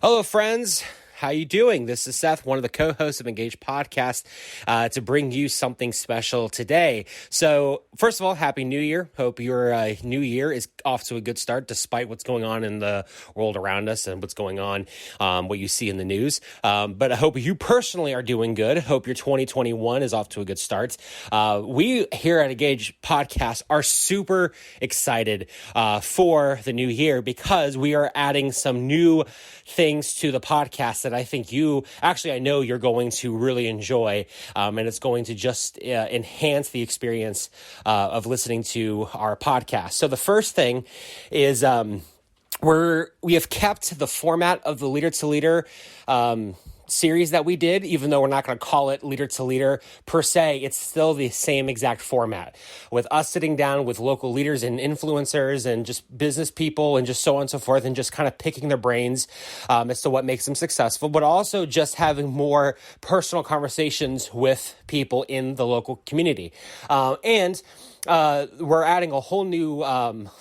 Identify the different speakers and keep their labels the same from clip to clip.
Speaker 1: Hello, friends. How you doing? This is Seth, one of the co-hosts of Engage Podcast, to bring you something special today. So, first of all, Happy New Year. Hope your new year is off to a good start, despite what's going on in the world around us and what's going on, what you see in the news. But I hope you personally are doing good. Hope your 2021 is off to a good start. We here at Engage Podcast are super excited for the new year because we are adding some new things to the podcast that I think I know you're going to really enjoy, and it's going to just enhance the experience of listening to our podcast. So the first thing is we have kept the format of the Leader to Leader series that we did, even though we're not going to call it Leader to Leader per se. It's still the same exact format with us sitting down with local leaders and influencers and just business people and just so on and so forth, and just kind of picking their brains as to what makes them successful, but also just having more personal conversations with people in the local community. We're adding a whole new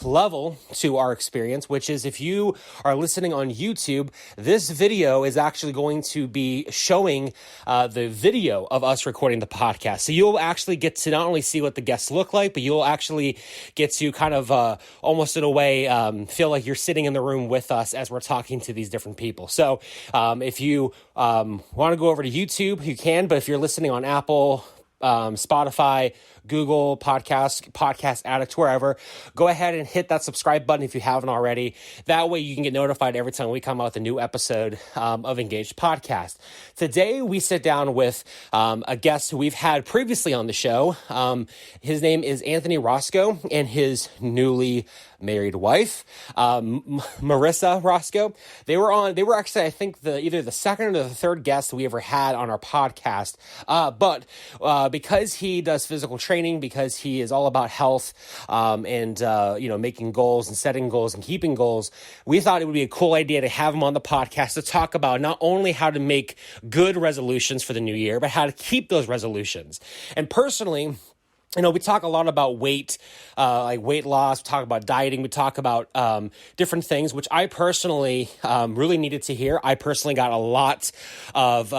Speaker 1: level to our experience, which is if you are listening on YouTube, this video is actually going to be showing the video of us recording the podcast. So you'll actually get to not only see what the guests look like, but you'll actually get to kind of almost in a way feel like you're sitting in the room with us as we're talking to these different people. So if you want to go over to YouTube, you can, but if you're listening on Apple, Spotify, Google Podcast Addict, wherever, go ahead and hit that subscribe button if you haven't already. That way you can get notified every time we come out with a new episode of Engaged Podcast. Today we sit down with a guest who we've had previously on the show. His name is Anthony Roscoe and his newly married wife, Marissa Roscoe. They were actually, I think, either the second or the third guest we ever had on our podcast. But because he does physical training, because he is all about health, and making goals and setting goals and keeping goals, we thought it would be a cool idea to have him on the podcast to talk about not only how to make good resolutions for the new year, but how to keep those resolutions. And personally, we talk a lot about weight, like weight loss. We talk about dieting. We talk about different things, which I personally really needed to hear. I personally got a lot of,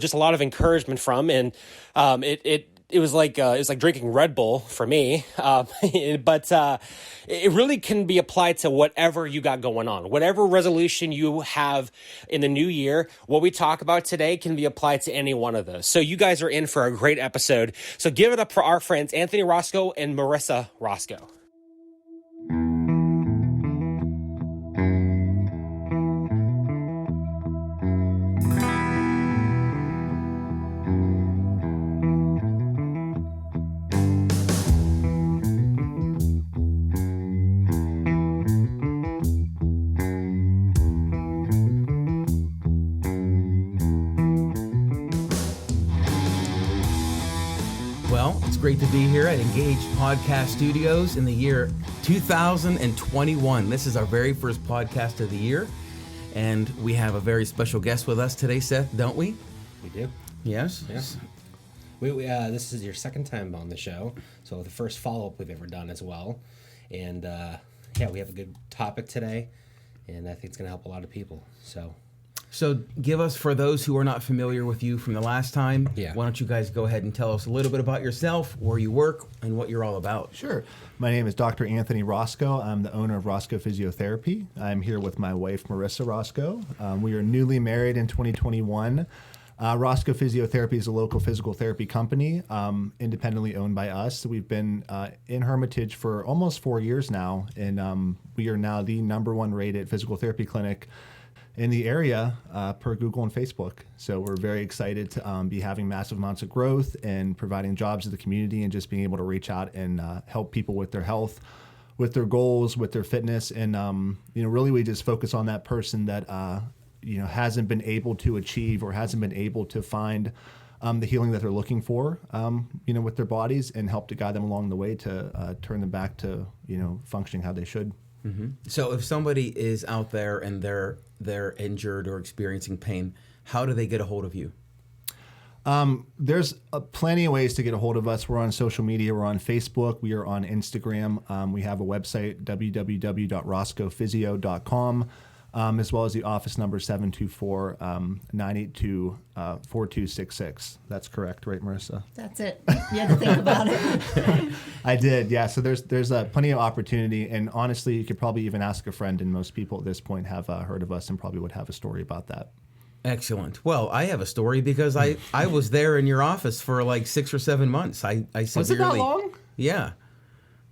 Speaker 1: just a lot of encouragement from, and it was like drinking Red Bull for me, but it really can be applied to whatever you got going on, whatever resolution you have in the new year. What we talk about today can be applied to any one of those. So you guys are in for a great episode. So give it up for our friends Anthony Roscoe and Marissa Roscoe.
Speaker 2: Great to be here at Engage Podcast Studios in the year 2021. This is our very first podcast of the year, and we have a very special guest with us today, Seth, don't we?
Speaker 1: We do.
Speaker 2: Yes.
Speaker 1: Yes. This is your second time on the show, so the first follow-up we've ever done as well. And we have a good topic today, and I think it's going to help a lot of people.
Speaker 2: So give us, for those who are not familiar with you from the last time, why don't you guys go ahead and tell us a little bit about yourself, where you work, and what you're all about.
Speaker 3: Sure. My name is Dr. Anthony Roscoe. I'm the owner of Roscoe Physiotherapy. I'm here with my wife, Marissa Roscoe. We are newly married in 2021. Roscoe Physiotherapy is a local physical therapy company, independently owned by us. So we've been in Hermitage for almost 4 years now, and we are now the #1 rated physical therapy clinic in the area per Google and Facebook. So we're very excited to be having massive amounts of growth and providing jobs to the community and just being able to reach out and help people with their health, with their goals, with their fitness. And, really we just focus on that person that, hasn't been able to achieve or hasn't been able to find the healing that they're looking for, with their bodies, and help to guide them along the way to turn them back to, functioning how they should.
Speaker 2: Mm-hmm. So if somebody is out there and they're injured or experiencing pain, how do they get a hold of you?
Speaker 3: There's plenty of ways to get a hold of us. We're on social media. We're on Facebook. We are on Instagram. We have a website, www.roscoephysio.com. as well as the office number 724-982-4266. That's correct, right, Marissa?
Speaker 4: That's it. You had to think about it.
Speaker 3: I did, yeah. So there's plenty of opportunity, and honestly, you could probably even ask a friend, and most people at this point have heard of us and probably would have a story about that.
Speaker 2: Excellent. Well, I have a story because I was there in your office for like 6 or 7 months. I severely,
Speaker 3: Was it that long?
Speaker 2: Yeah.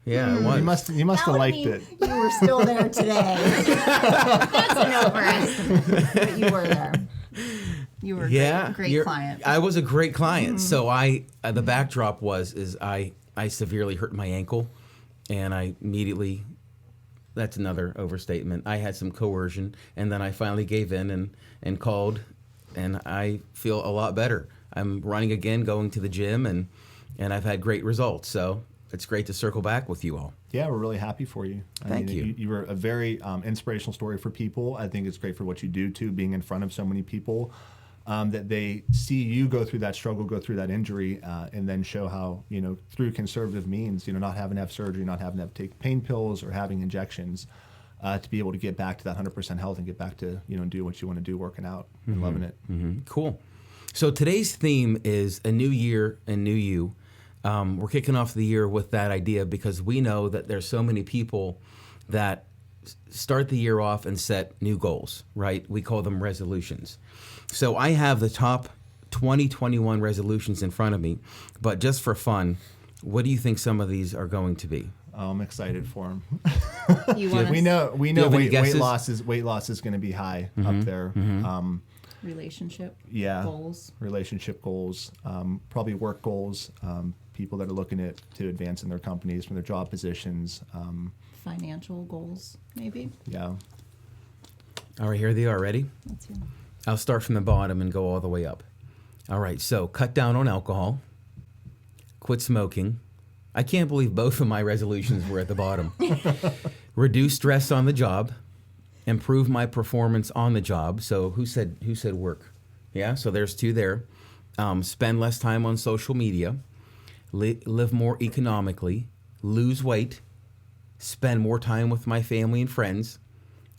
Speaker 2: Yeah, it was.
Speaker 3: You must have liked
Speaker 4: mean
Speaker 3: it.
Speaker 4: You were still there today. That's an overestimate, but you were there. You were a great client.
Speaker 2: I was a great client. So the backdrop is I severely hurt my ankle, and I immediately, that's another overstatement, I had some coercion, and then I finally gave in and called, and I feel a lot better. I'm running again, going to the gym, and I've had great results. So it's great to circle back with you all.
Speaker 3: Yeah, we're really happy for you.
Speaker 2: Thank you.
Speaker 3: You were a very inspirational story for people. I think it's great for what you do, too, being in front of so many people, that they see you go through that struggle, go through that injury, and then show how, through conservative means, not having to have surgery, not having to take pain pills or having injections, to be able to get back to that 100% health and get back to, do what you want to do, working out and loving it.
Speaker 2: Mm-hmm. Cool. So today's theme is a new year and new you. We're kicking off the year with that idea because we know that there's so many people that start the year off and set new goals, right? We call them resolutions. So I have the top 2021 resolutions in front of me, but just for fun, what do you think some of these are going to be?
Speaker 3: Oh, I'm excited for them.
Speaker 4: We
Speaker 3: know weight loss is going to be high up there.
Speaker 2: Mm-hmm.
Speaker 4: Relationship
Speaker 3: goals. Relationship goals, probably work goals, people that are looking to advance in their companies from their job positions.
Speaker 4: Financial goals, maybe.
Speaker 3: Yeah.
Speaker 2: All right, here they are. Ready?
Speaker 4: That's you.
Speaker 2: I'll start from the bottom and go all the way up. All right, so cut down on alcohol, quit smoking. I can't believe both of my resolutions were at the bottom. Reduce stress on the job, improve my performance on the job. So who said work? Yeah, so there's 2 there. Spend less time on social media, live more economically, lose weight, spend more time with my family and friends,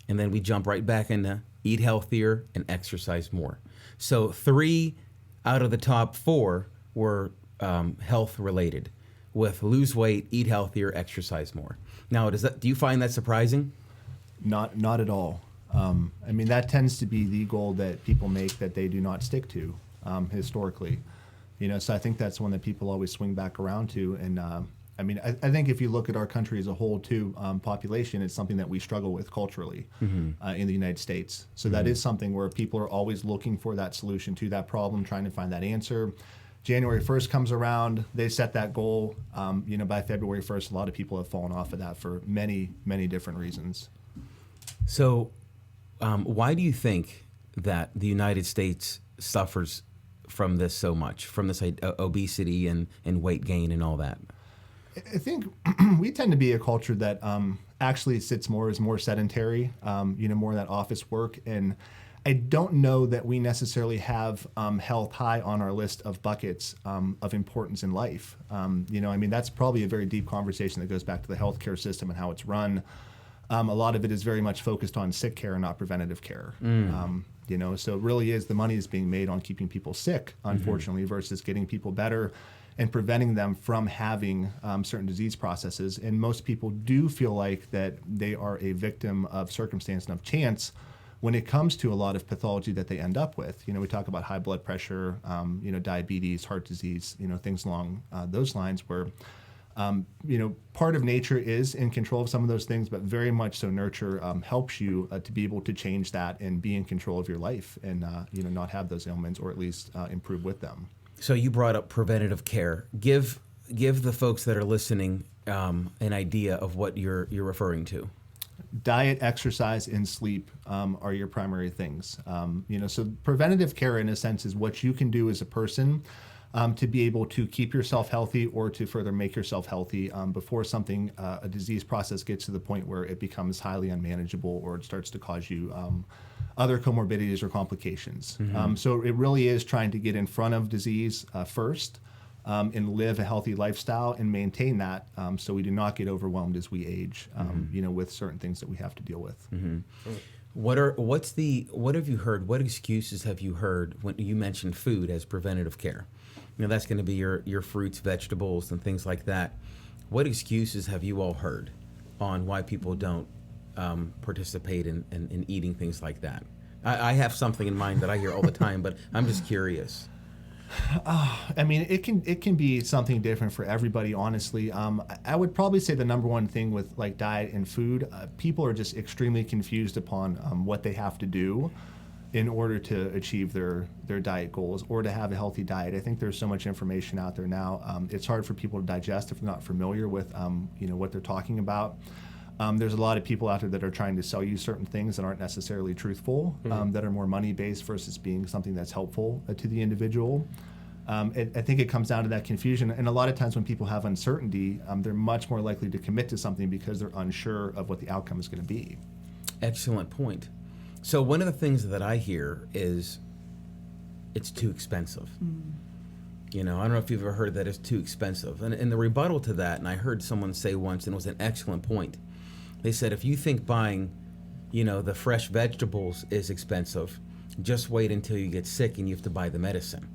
Speaker 2: and then we jump right back into eat healthier and exercise more. So 3 out of the top 4 were health related, with lose weight, eat healthier, exercise more. Now, do you find that surprising?
Speaker 3: Not at all. That tends to be the goal that people make that they do not stick to historically. So I think that's one that people always swing back around to. And I think if you look at our country as a whole, too, population, it's something that we struggle with culturally in the United States. So that is something where people are always looking for that solution to that problem, trying to find that answer. January 1st comes around, they set that goal. By February 1st, a lot of people have fallen off of that for many, many different reasons.
Speaker 2: So why do you think that the United States suffers from this so much, from this obesity and weight gain and all that?
Speaker 3: I think we tend to be a culture that actually sits more sedentary, more of that office work. And I don't know that we necessarily have health high on our list of buckets of importance in life. That's probably a very deep conversation that goes back to the healthcare system and how it's run. A lot of it is very much focused on sick care and not preventative care. So it really is the money is being made on keeping people sick, unfortunately, versus getting people better and preventing them from having certain disease processes. And most people do feel like that they are a victim of circumstance and of chance when it comes to a lot of pathology that they end up with. We talk about high blood pressure, diabetes, heart disease, things along those lines where part of nature is in control of some of those things, but very much so nurture helps you to be able to change that and be in control of your life and not have those ailments, or at least improve with them.
Speaker 2: So you brought up preventative care. Give the folks that are listening an idea of what you're referring to.
Speaker 3: Diet, exercise, and sleep are your primary things. So preventative care, in a sense, is what you can do as a person to be able to keep yourself healthy or to further make yourself healthy before a disease process gets to the point where it becomes highly unmanageable or it starts to cause you other comorbidities or complications. So it really is trying to get in front of disease first and live a healthy lifestyle and maintain that so we do not get overwhelmed as we age, with certain things that we have to deal with.
Speaker 2: What have you heard? What excuses have you heard when you mentioned food as preventative care? That's going to be your fruits, vegetables, and things like that. What excuses have you all heard on why people don't participate in eating things like that? I have something in mind that I hear all the time, but I'm just curious.
Speaker 3: I mean, it can be something different for everybody, honestly. I would probably say the number one thing with like diet and food, people are just extremely confused upon what they have to do in order to achieve their diet goals or to have a healthy diet. I think there's so much information out there now. It's hard for people to digest if they're not familiar with what they're talking about. There's a lot of people out there that are trying to sell you certain things that aren't necessarily truthful, that are more money-based versus being something that's helpful to the individual. I think it comes down to that confusion. And a lot of times when people have uncertainty, they're much more likely to commit to something because they're unsure of what the outcome is going to be. Excellent
Speaker 2: point. So one of the things that I hear is it's too expensive. I don't know if you've ever heard that it's too expensive. And the rebuttal to that, and I heard someone say once, and it was an excellent point. They said, if you think buying, the fresh vegetables is expensive, just wait until you get sick and you have to buy the medicine,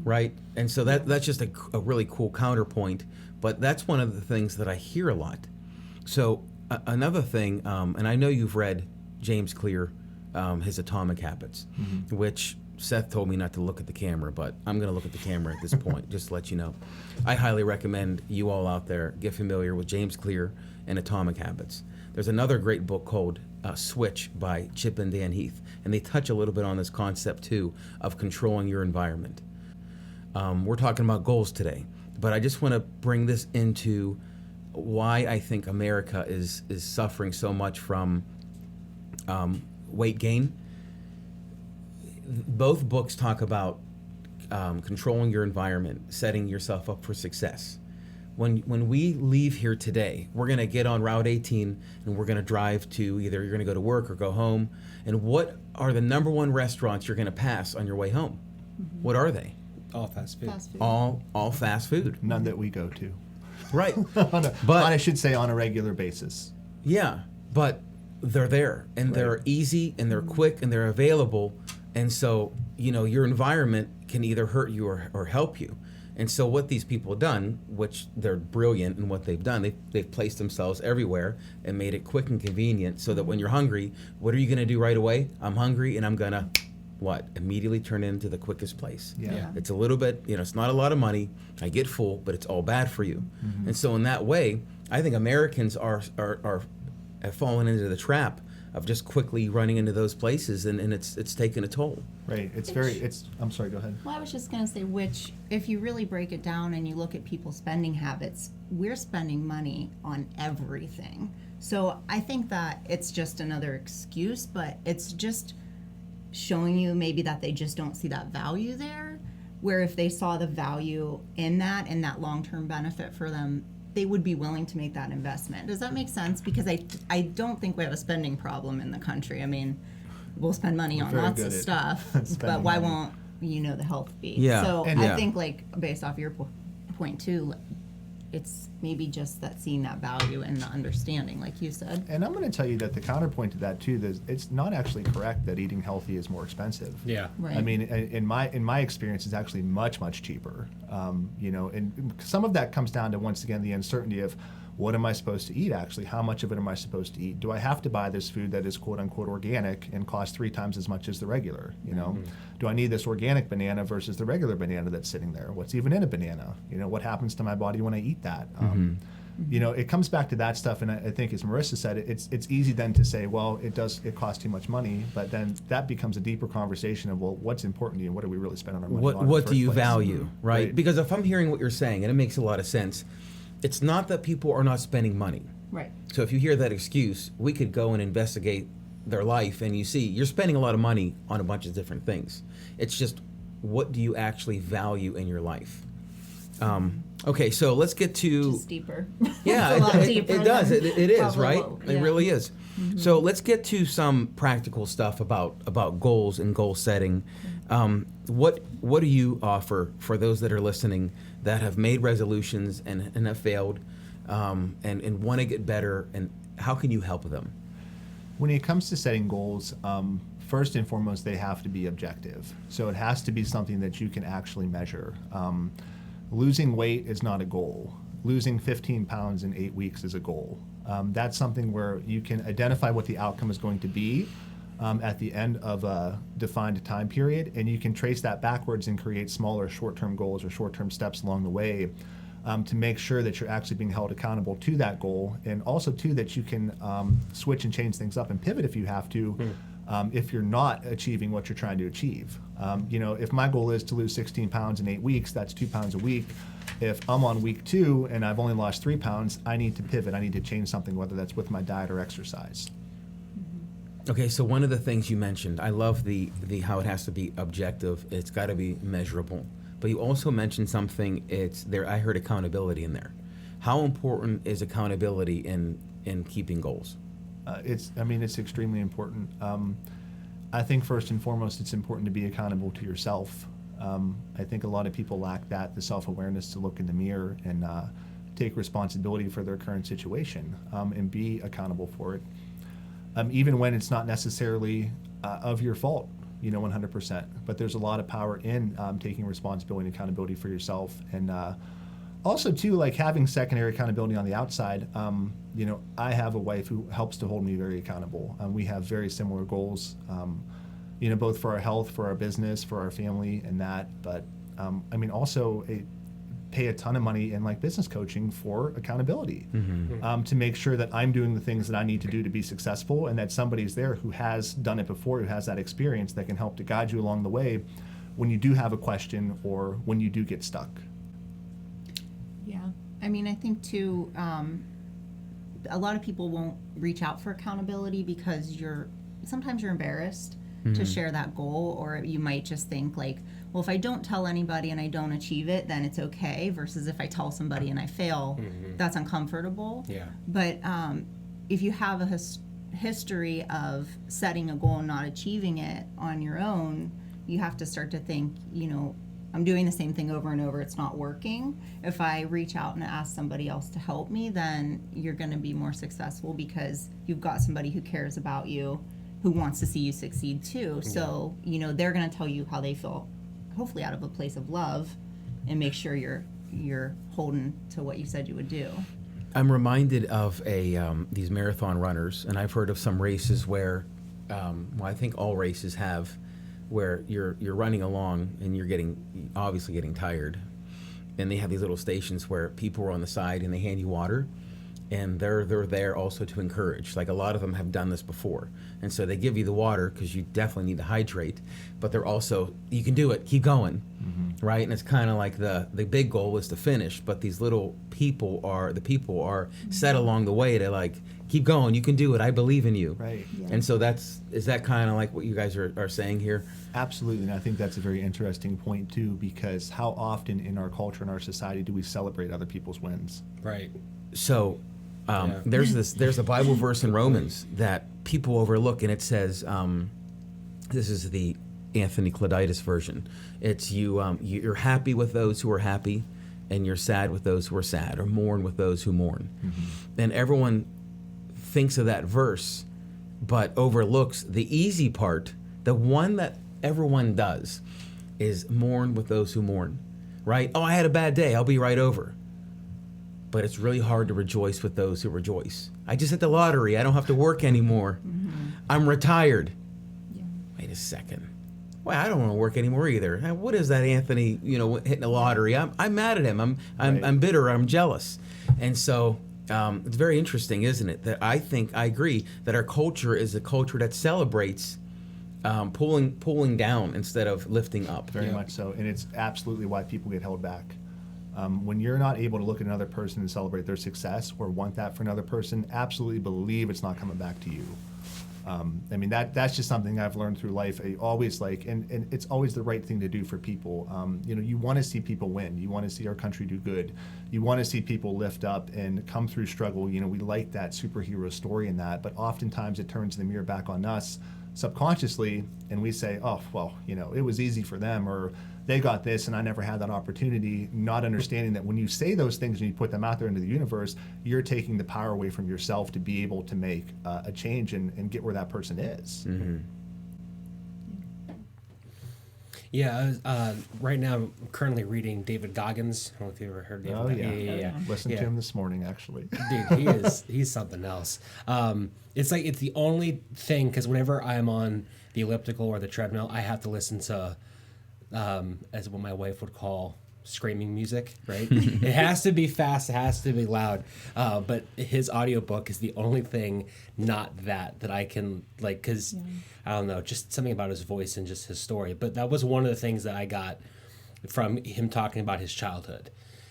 Speaker 2: right? And so that's just a really cool counterpoint, but that's one of the things that I hear a lot. So another thing, and I know you've read James Clear, his Atomic Habits, which Seth told me not to look at the camera, but I'm going to look at the camera at this point, just to let you know. I highly recommend you all out there get familiar with James Clear and Atomic Habits. There's another great book called Switch by Chip and Dan Heath, and they touch a little bit on this concept, too, of controlling your environment. We're talking about goals today, but I just want to bring this into why I think America is suffering so much from weight gain. Both books talk about controlling your environment, setting yourself up for success. When we leave here today, we're going to get on Route 18 and we're going to drive to either you're going to go to work or go home. And what are the number one restaurants you're going to pass on your way home? What are they?
Speaker 1: All fast food.
Speaker 2: All fast food.
Speaker 3: None that we go to.
Speaker 2: Right.
Speaker 3: I should say on a regular basis.
Speaker 2: Yeah, but they're there and they're easy and they're quick and they're available. And so, your environment can either hurt you or help you. And so what these people have done, which they're brilliant in what they've done, they've placed themselves everywhere and made it quick and convenient so that when you're hungry, what are you going to do right away? I'm hungry and I'm going to, immediately turn into the quickest place.
Speaker 3: Yeah.
Speaker 2: It's a little bit, it's not a lot of money. I get full, but it's all bad for you. And so in that way, I think Americans have fallen into the trap of just quickly running into those places, and it's taken a toll.
Speaker 3: Right. I'm sorry, go ahead.
Speaker 4: Well, I was just going to say, which, if you really break it down and you look at people's spending habits, we're spending money on everything. So I think that it's just another excuse, but it's just showing you maybe that they just don't see that value there, where if they saw the value in that and that long-term benefit for them, they would be willing to make that investment. Does that make sense? Because I don't think we have a spending problem in the country. I mean, we'll spend money on lots of stuff, but why won't the health be?
Speaker 2: Yeah.
Speaker 4: So I think based off your point too, it's maybe just that seeing that value and the understanding, like you said.
Speaker 3: And I'm going to tell you that the counterpoint to that too, that it's not actually correct that eating healthy is more expensive.
Speaker 1: Yeah.
Speaker 4: Right.
Speaker 3: I mean, in my experience, it's actually much cheaper. And some of that comes down to, once again, the uncertainty of what am I supposed to eat actually? How much of it am I supposed to eat? Do I have to buy this food that is quote unquote organic and costs 3 times as much as the regular? Do I need this organic banana versus the regular banana that's sitting there? What's even in a banana? What happens to my body when I eat that? It comes back to that stuff, and I think, as Marissa said, it's easy then to say, well, it costs too much money, but then that becomes a deeper conversation of, well, what's important to you? What do we really spend on our money on?
Speaker 2: What do you value, right?
Speaker 3: Right?
Speaker 2: Because if I'm hearing what you're saying, and it makes a lot of sense, it's not that people are not spending money.
Speaker 4: Right.
Speaker 2: So if you hear that excuse, we could go and investigate their life, and you see you're spending a lot of money on a bunch of different things. It's just, what do you actually value in your life? Okay, so let's get to...
Speaker 4: Just deeper.
Speaker 2: Yeah,
Speaker 4: It's a lot deeper
Speaker 2: it does. It is, right?
Speaker 4: Yeah.
Speaker 2: It really is. So let's get to some practical stuff about goals and goal setting. What do you offer for those that are listening that have made resolutions and have failed and want to get better, and how can you help them?
Speaker 3: When it comes to setting goals, first and foremost, they have to be objective. So it has to be something that you can actually measure. Losing weight is not a goal. Losing 15 pounds in 8 weeks is a goal. That's something where you can identify what the outcome is going to be at the end of a defined time period, and you can trace that backwards and create smaller short-term goals or short-term steps along the way to make sure that you're actually being held accountable to that goal, and also too that you can switch and change things up and pivot if you have to, if you're not achieving what you're trying to achieve. If my goal is to lose 16 pounds in 8 weeks, that's 2 pounds a week. If I'm on week 2 and I've only lost 3 pounds, I need to pivot. I need to change something, whether that's with my diet or exercise.
Speaker 2: Okay, so one of the things you mentioned, I love the how it has to be objective. It's got to be measurable. But you also mentioned something. It's there. I heard accountability in there. How important is accountability in keeping goals?
Speaker 3: It's extremely important. I think first and foremost, it's important to be accountable to yourself. I think a lot of people lack that, the self-awareness to look in the mirror and take responsibility for their current situation and be accountable for it. Even when it's not necessarily of your fault, 100%. But there's a lot of power in taking responsibility and accountability for yourself. And also, too, like having secondary accountability on the outside. I have a wife who helps to hold me very accountable. We have very similar goals, both for our health, for our business, for our family, and that. But also pay a ton of money in like business coaching for accountability, to make sure that I'm doing the things that I need to do to be successful, and that somebody's there who has done it before, who has that experience that can help to guide you along the way when you do have a question or when you do get stuck.
Speaker 4: Yeah. I think too, a lot of people won't reach out for accountability because sometimes you're embarrassed to share that goal, or you might just think like, well, if I don't tell anybody and I don't achieve it, then it's okay, versus if I tell somebody and I fail, that's uncomfortable.
Speaker 1: Yeah.
Speaker 4: But if you have a history of setting a goal and not achieving it on your own, you have to start to think, I'm doing the same thing over and over, it's not working. If I reach out and ask somebody else to help me, then you're going to be more successful because you've got somebody who cares about you, who wants to see you succeed too. So, they're going to tell you how they feel, hopefully out of a place of love, and make sure you're holding to what you said you would do.
Speaker 2: I'm reminded of these marathon runners, and I've heard of some races where, I think all races have, where you're running along and you're obviously getting tired, and they have these little stations where people are on the side and they hand you water, and they're there also to encourage. Like a lot of them have done this before, and so they give you the water because you definitely need to hydrate, but they're also, you can do it, keep going, right? And it's kind of like the big goal is to finish, but these little people are set along the way to like, keep going, you can do it, I believe in you.
Speaker 3: Right.
Speaker 4: Yeah.
Speaker 2: And so is that kind of like what you guys are saying here?
Speaker 3: Absolutely, and I think that's a very interesting point too, because how often in our culture and our society do we celebrate other people's wins?
Speaker 1: Right.
Speaker 2: So there's a Bible verse in Romans that people overlook, and it says, this is the Anthony Cloditis version. It's you're happy with those who are happy, and you're sad with those who are sad, or mourn with those who mourn. And everyone thinks of that verse, but overlooks the easy part. The one that everyone does is mourn with those who mourn, right? Oh, I had a bad day, I'll be right over. But it's really hard to rejoice with those who rejoice. I just hit the lottery, I don't have to work anymore. I'm retired.
Speaker 4: Yeah.
Speaker 2: Wait a second. Well, I don't want to work anymore either. What is that, Anthony, hitting the lottery? I'm mad at him. I'm bitter, I'm jealous. And so it's very interesting, isn't it? That I agree that our culture is a culture that celebrates pulling down instead of lifting up.
Speaker 3: Very much so, and it's absolutely why people get held back. When you're not able to look at another person and celebrate their success or want that for another person, absolutely believe it's not coming back to you. That's just something I've learned through life. I always and it's always the right thing to do for people. You want to see people win. You want to see our country do good. You want to see people lift up and come through struggle. We like that superhero story in that, but oftentimes it turns the mirror back on us subconsciously, and we say, oh, well, it was easy for them, or they got this and I never had that opportunity, not understanding that when you say those things and you put them out there into the universe, you're taking the power away from yourself to be able to make a change and get where that person is.
Speaker 2: Mm-hmm.
Speaker 1: Yeah, right now I'm currently reading David Goggins. I don't know if you've ever heard David Goggins.
Speaker 3: Yeah. Listened to him this morning, actually.
Speaker 1: Dude, he's something else. It's like it's the only thing, because whenever I'm on the elliptical or the treadmill, I have to listen to, as what my wife would call, screaming music, right? It has to be fast, it has to be loud. But his audiobook is the only thing not that I can, like, because I don't know, just something about his voice and just his story. But that was one of the things that I got from him talking about his childhood.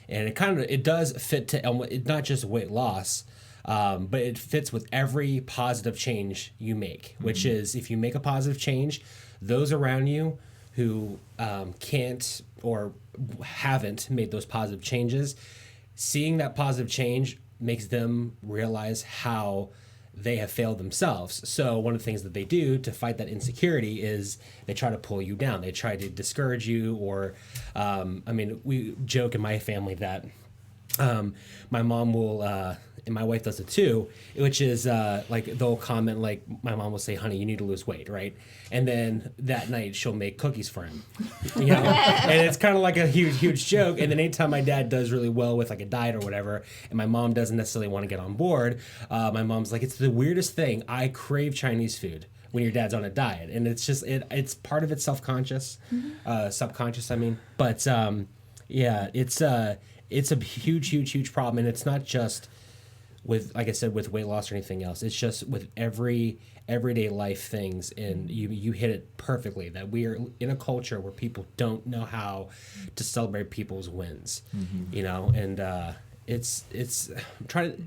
Speaker 1: And it does fit to not just weight loss, but it fits with every positive change you make, which is if you make a positive change, those around you who can't or haven't made those positive changes, seeing that positive change makes them realize how they have failed themselves. So one of the things that they do to fight that insecurity is they try to pull you down. They try to discourage you, or we joke in my family that my mom will, and my wife does it too, which is like they'll comment, like my mom will say, honey, you need to lose weight, right? And then that night she'll make cookies for him, and it's kind of like a huge joke. And then anytime my dad does really well with like a diet or whatever, and my mom doesn't necessarily want to get on board, my mom's like, it's the weirdest thing, I crave Chinese food when your dad's on a diet. And it's just it's part of it subconscious, but it's a huge problem. And it's not just with, like I said, with weight loss or anything else. It's just with everyday life things. And you hit it perfectly, that we are in a culture where people don't know how to celebrate people's wins, and it's I'm trying to,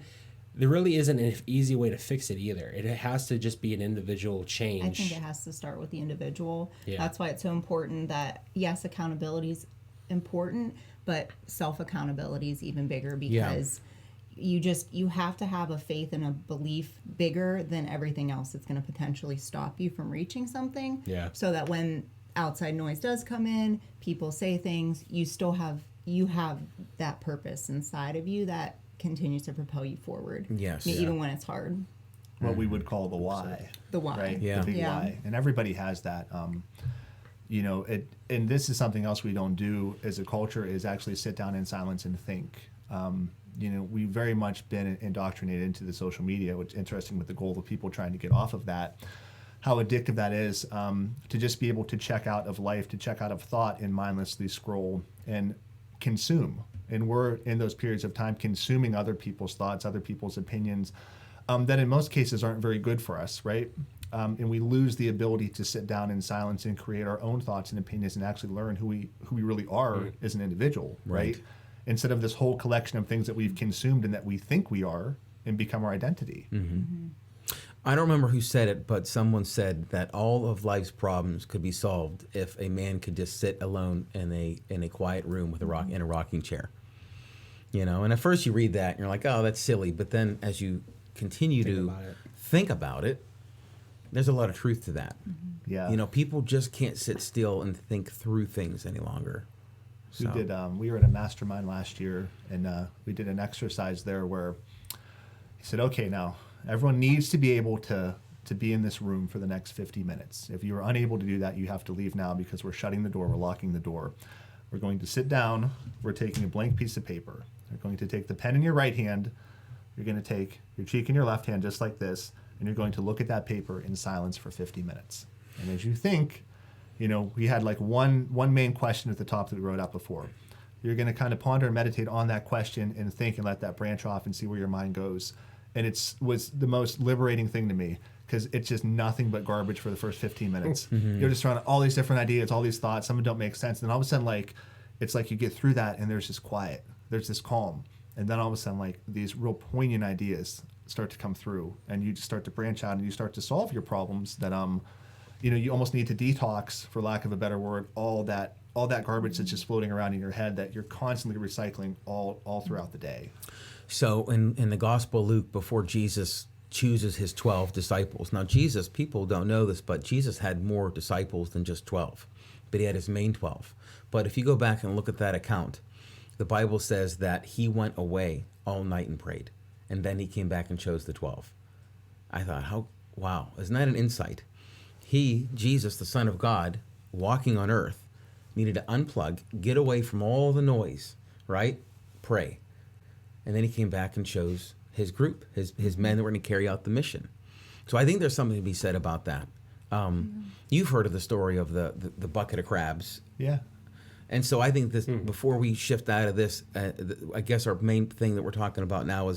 Speaker 1: there really isn't an easy way to fix it either. It has to just be an individual change.
Speaker 4: I think it has to start with the individual.
Speaker 1: Yeah.
Speaker 4: That's why it's so important that, yes, accountability is important, but self-accountability is even bigger, because you have to have a faith and a belief bigger than everything else that's going to potentially stop you from reaching something.
Speaker 1: Yeah.
Speaker 4: So that when outside noise does come in, people say things, you have that purpose inside of you that continues to propel you forward.
Speaker 2: Yes.
Speaker 4: Even when it's hard.
Speaker 3: What we would call the why.
Speaker 4: The why.
Speaker 3: Right?
Speaker 2: Yeah.
Speaker 3: The big
Speaker 4: Yeah.
Speaker 3: why. And everybody has that. And this is something else we don't do as a culture, is actually sit down in silence and think. We've very much been indoctrinated into the social media, which is interesting, with the goal of people trying to get off of that. How addictive that is, to just be able to check out of life, to check out of thought, and mindlessly scroll and consume. And we're in those periods of time consuming other people's thoughts, other people's opinions, that in most cases aren't very good for us, right? And we lose the ability to sit down in silence and create our own thoughts and opinions and actually learn who we really are as an individual, right? Instead of this whole collection of things that we've consumed and that we think we are and become our identity.
Speaker 2: Mm-hmm. I don't remember who said it, but someone said that all of life's problems could be solved if a man could just sit alone in a quiet room with in a rocking chair. And at first you read that and you're like, oh, that's silly. But then as you continue to think about it, there's a lot of truth to that.
Speaker 4: Mm-hmm.
Speaker 3: Yeah.
Speaker 2: People just can't sit still and think through things any longer. So.
Speaker 3: We were at a mastermind last year, and we did an exercise there where he said, okay, now everyone needs to be able to be in this room for the next 50 minutes. If you are unable to do that, you have to leave now, because we're shutting the door, we're locking the door. We're going to sit down, we're taking a blank piece of paper. You're going to take the pen in your right hand, you're going to take your cheek in your left hand just like this, and you're going to look at that paper in silence for 50 minutes. And as you think, we had like one main question at the top that we wrote out before. You're going to kind of ponder and meditate on that question and think and let that branch off and see where your mind goes. And was the most liberating thing to me, because it's just nothing but garbage for the first 15 minutes. Mm-hmm. You're just throwing out all these different ideas, all these thoughts. Some of them don't make sense. And all of a sudden, it's like you get through that and there's this quiet, there's this calm. And then all of a sudden, these real poignant ideas start to come through, and you just start to branch out and you start to solve your problems that, you almost need to detox, for lack of a better word, all that garbage that's just floating around in your head that you're constantly recycling all throughout the day.
Speaker 2: So in the Gospel of Luke, before Jesus chooses his 12 disciples. Now, Jesus, people don't know this, but Jesus had more disciples than just 12, but he had his main 12. But if you go back and look at that account, the Bible says that he went away all night and prayed, and then he came back and chose the 12. I thought, wow, isn't that an insight? He, Jesus, the Son of God, walking on earth, needed to unplug, get away from all the noise, right? Pray. And then he came back and chose his group, his men that were going to carry out the mission. So I think there's something to be said about that. You've heard of the story of the bucket of crabs.
Speaker 3: Yeah.
Speaker 2: And so I think this, before we shift out of this, I guess our main thing that we're talking about now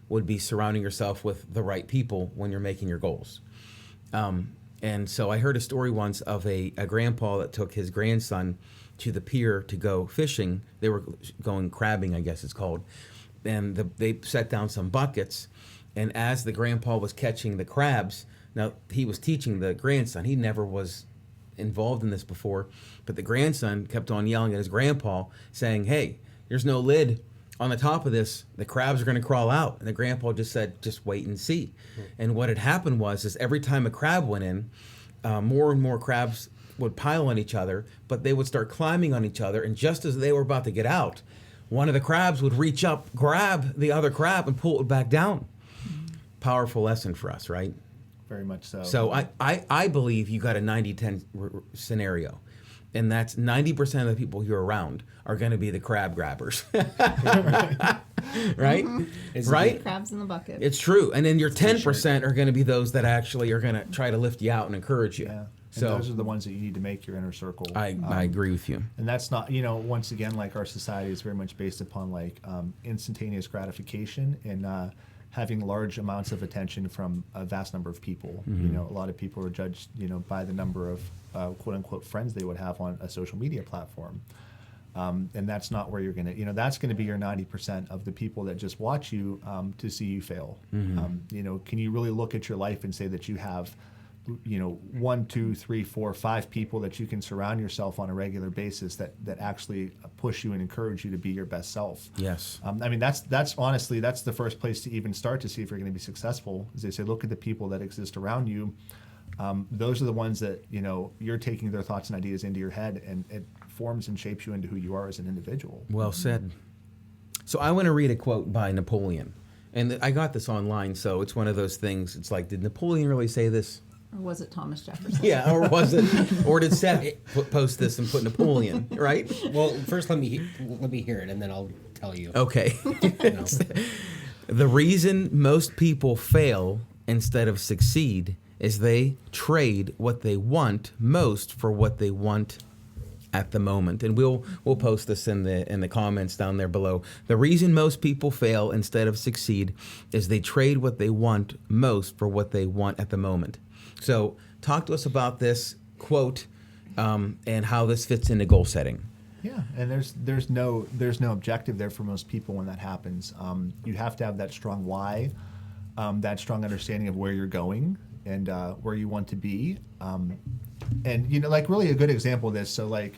Speaker 2: would be surrounding yourself with the right people when you're making your goals. And so I heard a story once of a grandpa that took his grandson to the pier to go fishing. They were going crabbing, I guess it's called. And they set down some buckets. And as the grandpa was catching the crabs, now he was teaching the grandson. He never was involved in this before. But the grandson kept on yelling at his grandpa, saying, "Hey, there's no lid on the top of this. The crabs are going to crawl out." And the grandpa just said, "Just wait and see." And what had happened is every time a crab went in, more and more crabs would pile on each other, but they would start climbing on each other. And just as they were about to get out, one of the crabs would reach up, grab the other crab, and pull it back down. Powerful lesson for us, right?
Speaker 3: Very much so.
Speaker 2: So I believe you got a 90-10 scenario. And that's 90% of the people you're around are going to be the crab grabbers. Right? Right?
Speaker 4: Crabs in the bucket.
Speaker 2: It's true. And then your 10% are going to be those that actually are going to try to lift you out and encourage you.
Speaker 3: Yeah. And
Speaker 2: So
Speaker 3: those are the ones that you need to make your inner circle.
Speaker 2: I agree with you.
Speaker 3: And that's not, once again, like our society is very much based upon like instantaneous gratification and having large amounts of attention from a vast number of people. A lot of people are judged, by the number of quote unquote friends they would have on a social media platform. And that's not where you're going to, that's going to be your 90% of the people that just watch you to see you fail. Can you really look at your life and say that you have 1, 2, 3, 4, 5 people that you can surround yourself on a regular basis that actually push you and encourage you to be your best self?
Speaker 2: Yes.
Speaker 3: That's honestly, that's the first place to even start to see if you're going to be successful. Is they say, look at the people that exist around you. Those are the ones that, you're taking their thoughts and ideas into your head, and it forms and shapes you into who you are as an individual.
Speaker 2: Well said. So I want to read a quote by Napoleon. And I got this online, so it's one of those things. It's like, did Napoleon really say this?
Speaker 4: Or was it Thomas Jefferson?
Speaker 2: Yeah, or was it? Or did Seth post this and put Napoleon, right?
Speaker 1: Well, first let me hear it, and then I'll tell you.
Speaker 2: Okay. The reason most people fail instead of succeed is they trade what they want most for what they want at the moment. And we'll post this in the comments down there below. The reason most people fail instead of succeed is they trade what they want most for what they want at the moment. So talk to us about this quote and how this fits into goal setting.
Speaker 3: Yeah, and there's no objective there for most people when that happens. You have to have that strong why, that strong understanding of where you're going and where you want to be. And like really a good example of this. So like,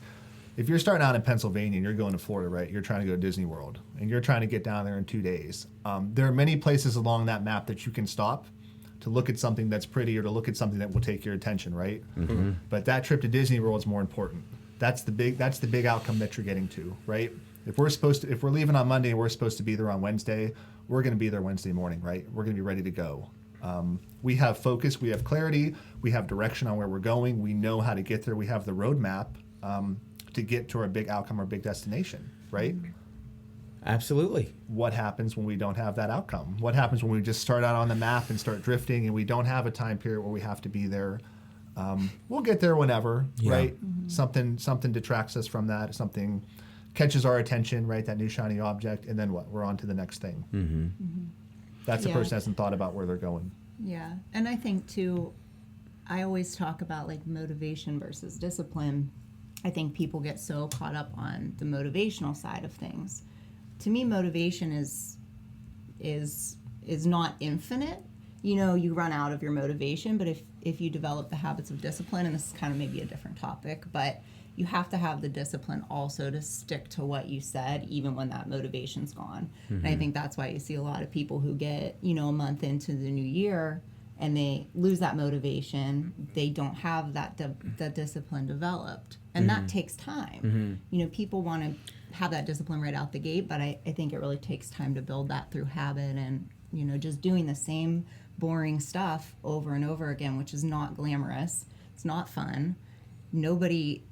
Speaker 3: if you're starting out in Pennsylvania and you're going to Florida, right? You're trying to go to Disney World and you're trying to get down there in 2 days. There are many places along that map that you can stop to look at something that's pretty or to look at something that will take your attention, right? Mm-hmm. But that trip to Disney World is more important. That's the big outcome that you're getting to, right? If we're leaving on Monday and we're supposed to be there on Wednesday, we're going to be there Wednesday morning, right? We're going to be ready to go. We have focus, we have clarity, we have direction on where we're going. We know how to get there. We have the roadmap to get to our big outcome, our big destination, right?
Speaker 2: Absolutely.
Speaker 3: What happens when we don't have that outcome? What happens when we just start out on the map and start drifting and we don't have a time period where we have to be there? We'll get there whenever, right? Mm-hmm. Something detracts us from that. Something catches our attention, right? That new shiny object, and then what? We're on to the next thing. Mm-hmm. Mm-hmm. That's the person hasn't thought about where they're going.
Speaker 4: Yeah, and I think too, I always talk about like motivation versus discipline. I think people get so caught up on the motivational side of things. To me, motivation is not infinite. You run out of your motivation, but if you develop the habits of discipline, and this is kind of maybe a different topic, but you have to have the discipline also to stick to what you said, even when that motivation's gone. And I think that's why you see a lot of people who get, a month into the new year and they lose that motivation. They don't have that discipline developed. And that takes time. People want to have that discipline right out the gate, but I think it really takes time to build that through habit and, just doing the same boring stuff over and over again, which is not glamorous. It's not fun. Nobody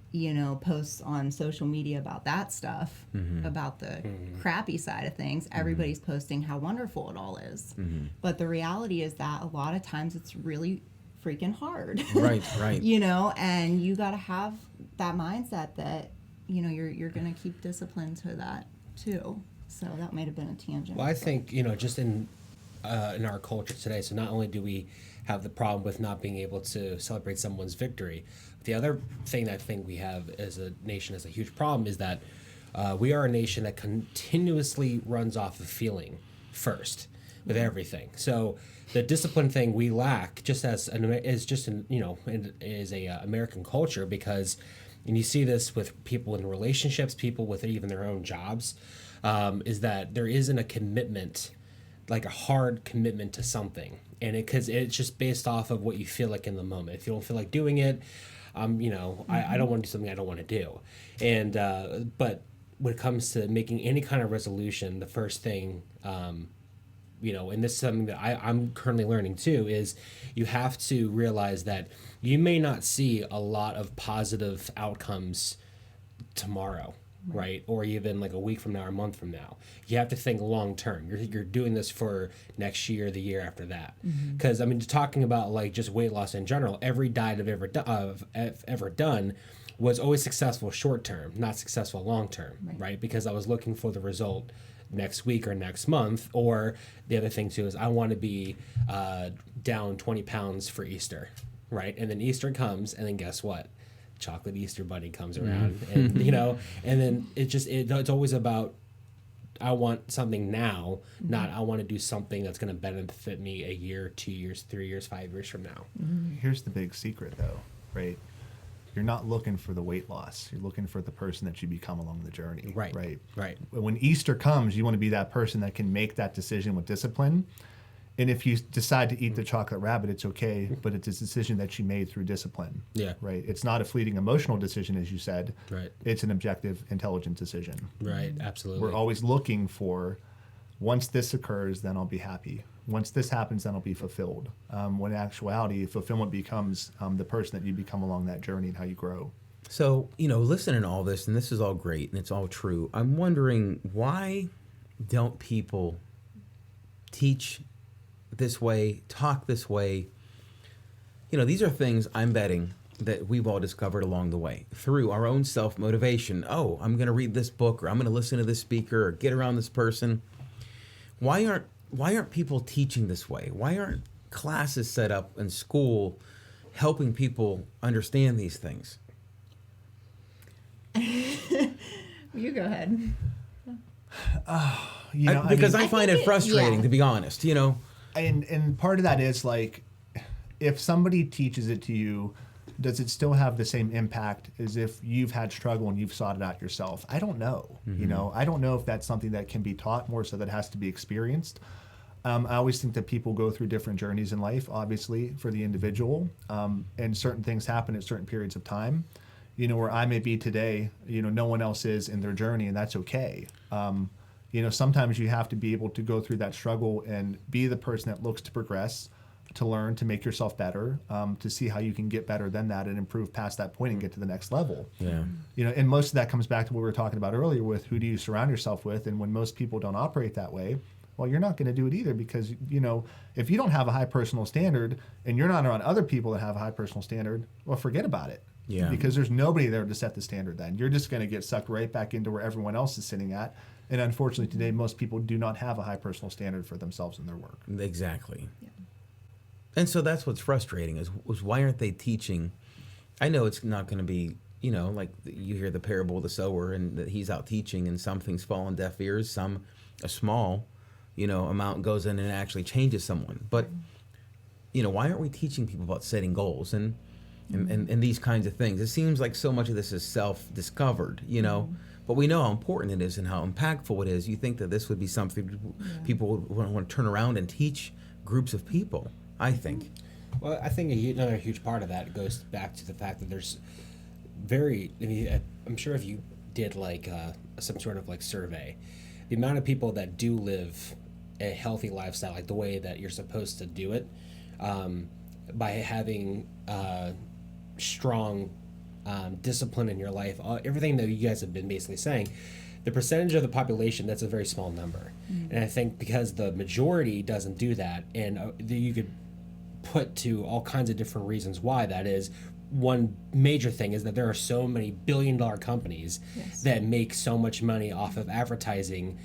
Speaker 4: posts on social media about that stuff, about the crappy side of things. Everybody's posting how wonderful it all is. But the reality is that a lot of times it's really freaking hard.
Speaker 2: Right.
Speaker 4: And you got to have that mindset that, you're going to keep discipline to that too. So that might have been a tangent.
Speaker 1: Well, I think, just in our culture today, so not only do we have the problem with not being able to celebrate someone's victory, the other thing that I think we have as a nation as a huge problem is that we are a nation that continuously runs off of feeling first with everything. So the discipline thing we lack just as American culture, because, and you see this with people in relationships, people with even their own jobs, is that there isn't a commitment, like a hard commitment to something. And because it's just based off of what you feel like in the moment. If you don't feel like doing it, I don't want to do something I don't want to do. And but when it comes to making any kind of resolution, the first thing, and this is something that I'm currently learning too, is you have to realize that you may not see a lot of positive outcomes tomorrow. Right, or even like a week from now or a month from now. You have to think long term. You're doing this for next year, the year after that. Because talking about like just weight loss in general, every diet I've ever done was always successful short term, not successful long term. Right, because I was looking for the result next week or next month. Or the other thing too is I want to be down 20 pounds for Easter. Right, and then Easter comes, and then guess what? Chocolate Easter bunny comes around, and and then it's always about I want something now, not I want to do something that's going to benefit me a year, 2 years, 3 years, 5 years from now.
Speaker 3: Here's the big secret, though, right? You're not looking for the weight loss. You're looking for the person that you become along the journey. Right. When Easter comes, you want to be that person that can make that decision with discipline. And if you decide to eat the chocolate rabbit, it's okay, but it's a decision that you made through discipline.
Speaker 1: Yeah.
Speaker 3: Right. It's not a fleeting emotional decision, as you said.
Speaker 1: Right.
Speaker 3: It's an objective, intelligent decision.
Speaker 1: Right. Absolutely.
Speaker 3: We're always looking for, once this occurs, then I'll be happy. Once this happens, then I'll be fulfilled. When in actuality, fulfillment becomes the person that you become along that journey and how you grow.
Speaker 2: So, listening to all this, and this is all great, and it's all true, I'm wondering, why don't people teach this way, talk this way? These are things I'm betting that we've all discovered along the way through our own self-motivation. Oh, I'm going to read this book, or I'm going to listen to this speaker, or get around this person. Why aren't people teaching this way? Why aren't classes set up in school helping people understand these things?
Speaker 4: You go ahead.
Speaker 2: Because I find it frustrating, to be honest,
Speaker 3: And part of that is like, if somebody teaches it to you, does it still have the same impact as if you've had struggle and you've sought it out yourself? I don't know. I don't know if that's something that can be taught, more so that has to be experienced. I always think that people go through different journeys in life, obviously, for the individual, and certain things happen at certain periods of time. Where I may be today, no one else is in their journey, and that's okay. Sometimes you have to be able to go through that struggle and be the person that looks to progress, to learn, to make yourself better, to see how you can get better than that and improve past that point and get to the next level.
Speaker 2: Yeah.
Speaker 3: And most of that comes back to what we were talking about earlier with who do you surround yourself with. And when most people don't operate that way, well, you're not going to do it either, because, if you don't have a high personal standard and you're not around other people that have a high personal standard, well, forget about it.
Speaker 2: Yeah.
Speaker 3: Because there's nobody there to set the standard then. You're just going to get sucked right back into where everyone else is sitting at. And unfortunately, today, most people do not have a high personal standard for themselves and their work.
Speaker 2: Exactly. Yeah. And so that's what's frustrating is why aren't they teaching? I know it's not going to be, like you hear the parable of the sower and that he's out teaching and some things fall on deaf ears, a small, amount goes in and actually changes someone. But, why aren't we teaching people about setting goals and these kinds of things? It seems like so much of this is self-discovered, but we know how important it is and how impactful it is. You think that this would be something people would want to turn around and teach groups of people, I think.
Speaker 1: Well, I think another huge part of that goes back to the fact that there's I'm sure if you did like some sort of like survey, the amount of people that do live a healthy lifestyle, like the way that you're supposed to do it, by having strong discipline in your life, everything that you guys have been basically saying, the percentage of the population, that's a very small number. And I think because the majority doesn't do that, and you could put to all kinds of different reasons why that is. One major thing is that there are so many billion-dollar companies that make so much money off of advertising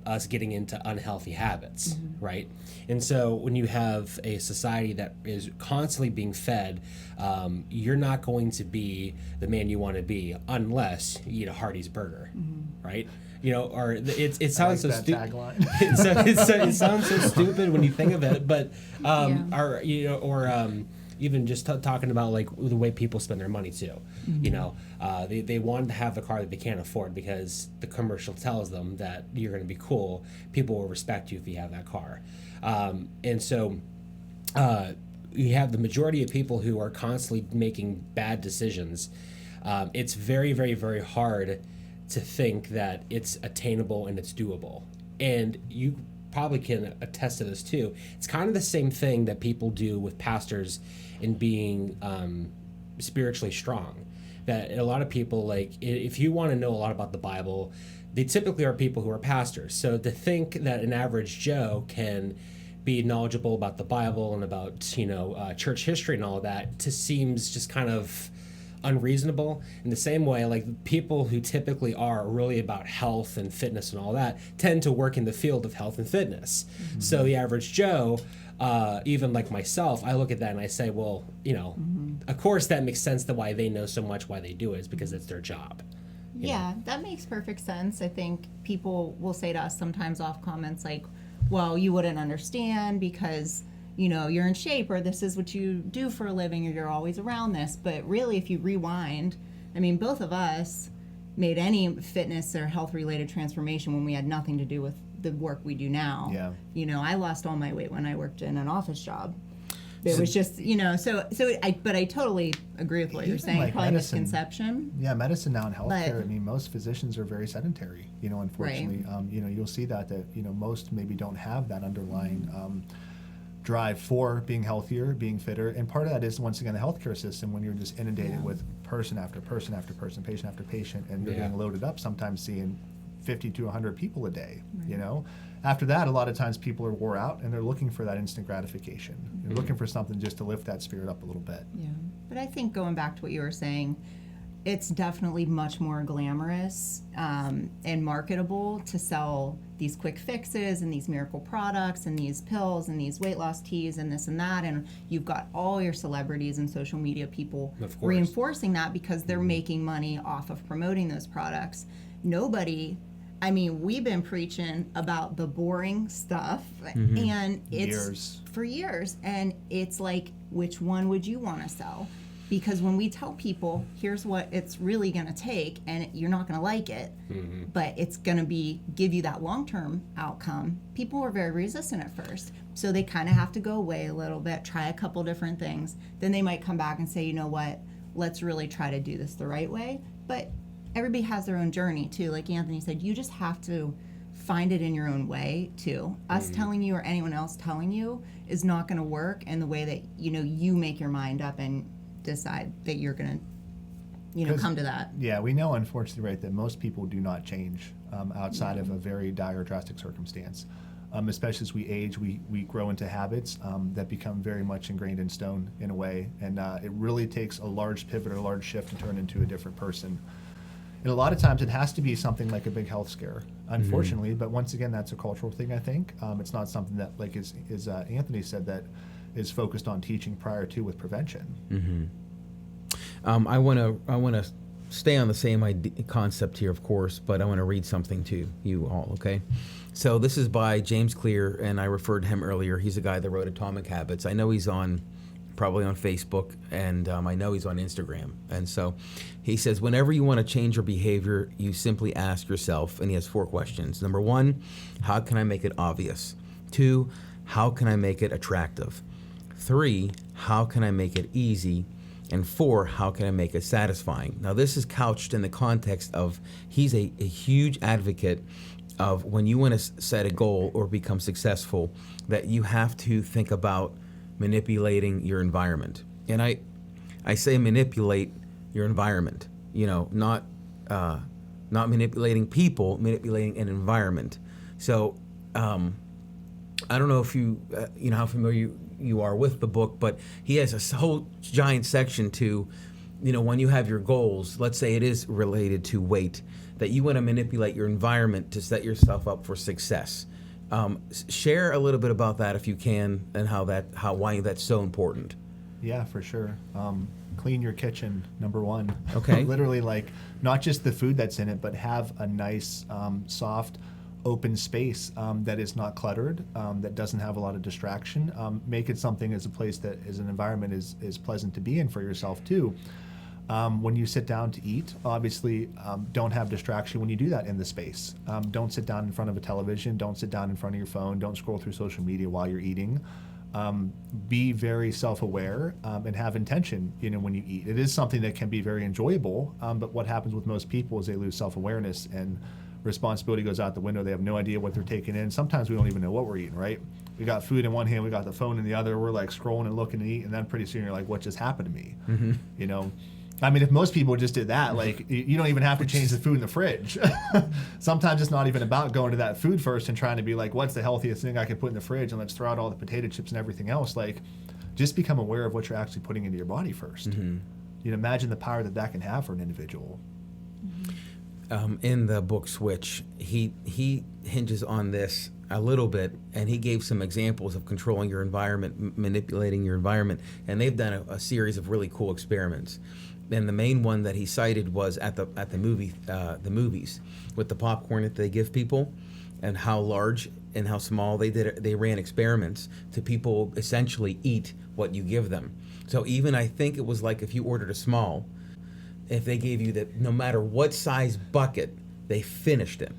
Speaker 1: us getting into unhealthy habits, right? And so when you have a society that is constantly being fed, you're not going to be the man you want to be unless you eat a Hardee's burger, right? Or it sounds so stupid. It sounds so stupid when you think of it, but even just talking about like the way people spend their money too. They want to have the car that they can't afford because the commercial tells them that you're going to be cool. People will respect you if you have that car. And so you have the majority of people who are constantly making bad decisions. It's very, very, very hard to think that it's attainable and it's doable. And you probably can attest to this too. It's kind of the same thing that people do with pastors in being spiritually strong. That a lot of people, like, if you want to know a lot about the Bible, they typically are people who are pastors. So to think that an average Joe can be knowledgeable about the Bible and about church history and all of that seems just kind of unreasonable. In the same way, like, people who typically are really about health and fitness and all that tend to work in the field of health and fitness. So the average Joe, even like myself, I look at that and I say, well, of course that makes sense, that why they know so much, why they do it is because it's their job.
Speaker 4: Yeah, that makes perfect sense. I think people will say to us sometimes off comments like, well, you wouldn't understand because you're in shape, or this is what you do for a living, or you're always around this. But really, if you rewind, I mean, both of us made any fitness or health related transformation when we had nothing to do with the work we do now.
Speaker 3: Yeah.
Speaker 4: I lost all my weight when I worked in an office job. It was just, but I totally agree with what you're saying.
Speaker 3: Like
Speaker 4: probably
Speaker 3: medicine,
Speaker 4: misconception.
Speaker 3: Yeah, medicine now in healthcare. I mean, most physicians are very sedentary. Unfortunately,
Speaker 4: Right.
Speaker 3: You'll see that most maybe don't have that underlying drive for being healthier, being fitter, and part of that is once again the healthcare system. When you're just inundated with person after person after person, patient after patient, and you're being loaded up, sometimes seeing 50 to 100 people a day.
Speaker 4: Right.
Speaker 3: After that, a lot of times people are wore out and they're looking for that instant gratification. They're looking for something just to lift that spirit up a little bit.
Speaker 4: Yeah, but I think going back to what you were saying, it's definitely much more glamorous and marketable to sell these quick fixes and these miracle products and these pills and these weight loss teas and this and that. And you've got all your celebrities and social media people reinforcing that because they're making money off of promoting those products. We've been preaching about the boring stuff and it's for years. And it's like, which one would you want to sell? Because when we tell people, here's what it's really going to take, and you're not going to like it, but it's going to give you that long-term outcome, people are very resistant at first. So they kind of have to go away a little bit, try a couple different things. Then they might come back and say, you know what, let's really try to do this the right way. But everybody has their own journey, too. Like Anthony said, you just have to find it in your own way, too. Us telling you or anyone else telling you is not going to work in the way that, you make your mind up and decide that you're going to, come to that.
Speaker 3: Yeah, we know, unfortunately, right, that most people do not change outside of a very dire, drastic circumstance. Especially as we age, we grow into habits that become very much ingrained in stone in a way. And it really takes a large pivot or a large shift to turn into a different person. And a lot of times it has to be something like a big health scare, unfortunately. But once again, that's a cultural thing, I think. It's not something that, like as Anthony said, that is focused on teaching prior to with prevention.
Speaker 2: I want to stay on the same concept here, of course, but I want to read something to you all, okay? So this is by James Clear, and I referred to him earlier. He's a guy that wrote Atomic Habits. I know he's probably on Facebook, and I know he's on Instagram. And so he says, whenever you want to change your behavior, you simply ask yourself, and he has 4 questions. Number 1, how can I make it obvious? 2, how can I make it attractive? 3, how can I make it easy? And 4, how can I make it satisfying? Now, this is couched in the context of he's a huge advocate of when you want to set a goal or become successful, that you have to think about manipulating your environment. And I say manipulate your environment, not manipulating people, manipulating an environment. So I don't know if you how familiar you are with the book, but he has a whole giant section to, when you have your goals, let's say it is related to weight, that you want to manipulate your environment to set yourself up for success. Share a little bit about that if you can, and why that's so important.
Speaker 3: Yeah, for sure. Clean your kitchen, number 1.
Speaker 2: Okay.
Speaker 3: Literally, like, not just the food that's in it, but have a nice, soft, open space that is not cluttered, that doesn't have a lot of distraction. Make it something as a place that is an environment is pleasant to be in for yourself too. When you sit down to eat, obviously, don't have distraction when you do that in the space. Don't sit down in front of a television. Don't sit down in front of your phone. Don't scroll through social media while you're eating. Be very self-aware and have intention, when you eat. It is something that can be very enjoyable, but what happens with most people is they lose self-awareness and responsibility goes out the window. They have no idea what they're taking in. Sometimes we don't even know what we're eating, right? We got food in one hand, we got the phone in the other. We're like scrolling and looking and eating, and then pretty soon you're like, what just happened to me? Mm-hmm. I mean, if most people just did that, like, you don't even have to change the food in the fridge. Sometimes it's not even about going to that food first and trying to be like, what's the healthiest thing I can put in the fridge, and let's throw out all the potato chips and everything else. Like, just become aware of what you're actually putting into your body first. Mm-hmm. Imagine the power that can have for an individual.
Speaker 2: In the book Switch, he hinges on this a little bit, and he gave some examples of controlling your environment, manipulating your environment, and they've done a series of really cool experiments. And the main one that he cited was at the movies with the popcorn that they give people, and how large and how small they ran experiments to people essentially eat what you give them. So even I think it was like if you ordered a small, if they gave you that, no matter what size bucket, they finished it.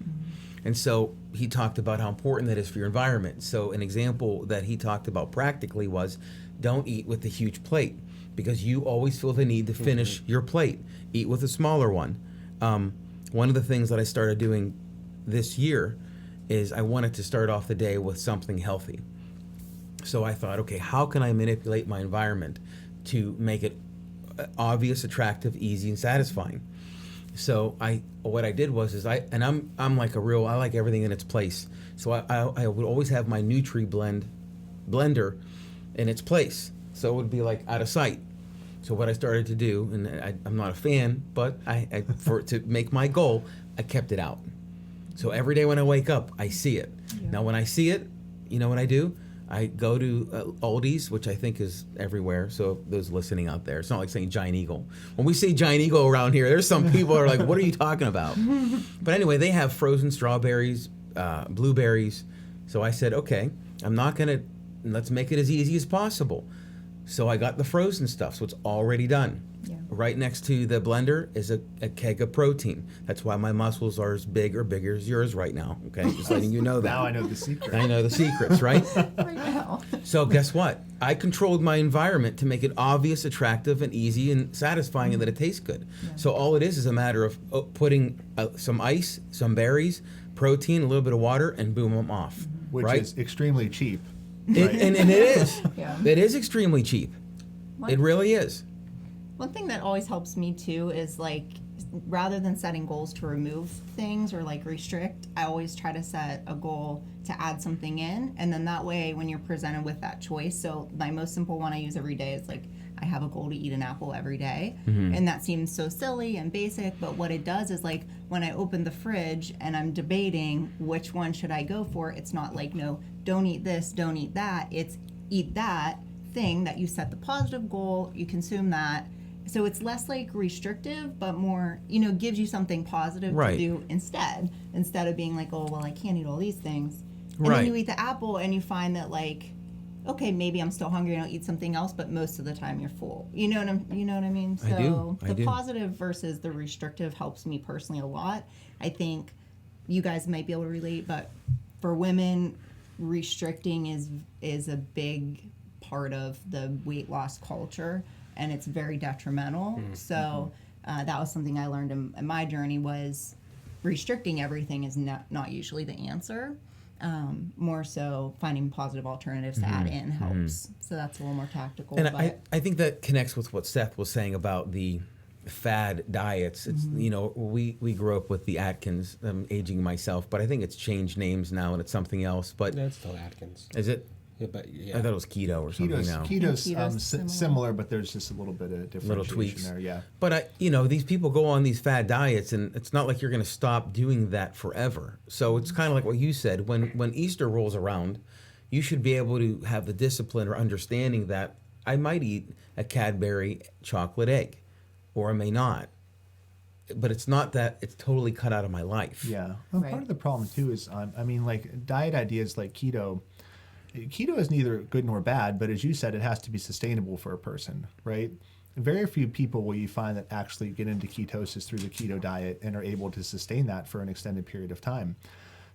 Speaker 2: And so he talked about how important that is for your environment. So an example that he talked about practically was, don't eat with the huge plate, because you always feel the need to finish your plate. Eat with a smaller one. One of the things that I started doing this year is I wanted to start off the day with something healthy. So I thought, okay, how can I manipulate my environment to make it obvious, attractive, easy, and satisfying? So what I did was I'm like I like everything in its place. So I would always have my blender in its place, so it would be like out of sight. So what I started to do, and I'm not a fan, but to make my goal, I kept it out. So every day when I wake up, I see it. Yeah. Now when I see it, you know what I do? I go to Aldi's, which I think is everywhere. So those listening out there, it's not like saying Giant Eagle. When we say Giant Eagle around here, there's some people who are like, what are you talking about? But anyway, they have frozen strawberries, blueberries. So I said, okay, let's make it as easy as possible. So I got the frozen stuff, so it's already done. Yeah. Right next to the blender is a keg of protein. That's why my muscles are as big or bigger as yours right now. Okay, just letting you know that.
Speaker 3: Now I know the secret.
Speaker 2: I know the secrets, right?
Speaker 4: Right now.
Speaker 2: So guess what? I controlled my environment to make it obvious, attractive, and easy, and satisfying, and that it tastes good. Yeah. So all it is a matter of putting some ice, some berries, protein, a little bit of water, and boom, I'm off.
Speaker 3: Which is extremely cheap.
Speaker 2: Right? And it is. Yeah. It is extremely cheap. It really is.
Speaker 4: One thing that always helps me too is, like, rather than setting goals to remove things or like restrict, I always try to set a goal to add something in, and then that way when you're presented with that choice, so my most simple one I use every day is like, I have a goal to eat an apple every day. Mm-hmm. And that seems so silly and basic, but what it does is, like, when I open the fridge and I'm debating which one should I go for, it's not like, no, don't eat this, don't eat that. It's eat that thing that you set the positive goal, you consume that, so it's less like restrictive, but more, gives you something positive
Speaker 2: Right.
Speaker 4: to do instead of being like, oh, well, I can't eat all these things. And
Speaker 2: Right.
Speaker 4: then you eat the apple and you find that, like, okay, maybe I'm still hungry and I'll eat something else, but most of the time you're full. You know what I mean?
Speaker 2: I do.
Speaker 4: The positive versus the restrictive helps me personally a lot. I think you guys might be able to relate, but for women, restricting is a big part of the weight loss culture, and it's very detrimental. So that was something I learned in my journey, was restricting everything is not usually the answer. More so finding positive alternatives to add in helps. So that's a little more tactical.
Speaker 2: And
Speaker 4: but
Speaker 2: I think that connects with what Seth was saying about the fad diets. It's we grew up with the Atkins. I'm aging myself, but I think it's changed names now and it's something else. But
Speaker 1: It's still Atkins.
Speaker 2: is it?
Speaker 1: Yeah, but
Speaker 2: I thought it was keto or something now.
Speaker 3: Keto's similar, but there's just a little bit of differentiation
Speaker 2: Little tweaks
Speaker 3: there. Yeah.
Speaker 2: But these people go on these fad diets, and it's not like you're going to stop doing that forever. So it's kind of like what you said. When Easter rolls around, you should be able to have the discipline or understanding that I might eat a Cadbury chocolate egg, or I may not. But it's not that it's totally cut out of my life.
Speaker 3: Yeah. Well,
Speaker 4: Right.
Speaker 3: part of the problem too is, like diet ideas like keto. Keto is neither good nor bad, but as you said, it has to be sustainable for a person, right? Very few people will you find that actually get into ketosis through the keto diet and are able to sustain that for an extended period of time.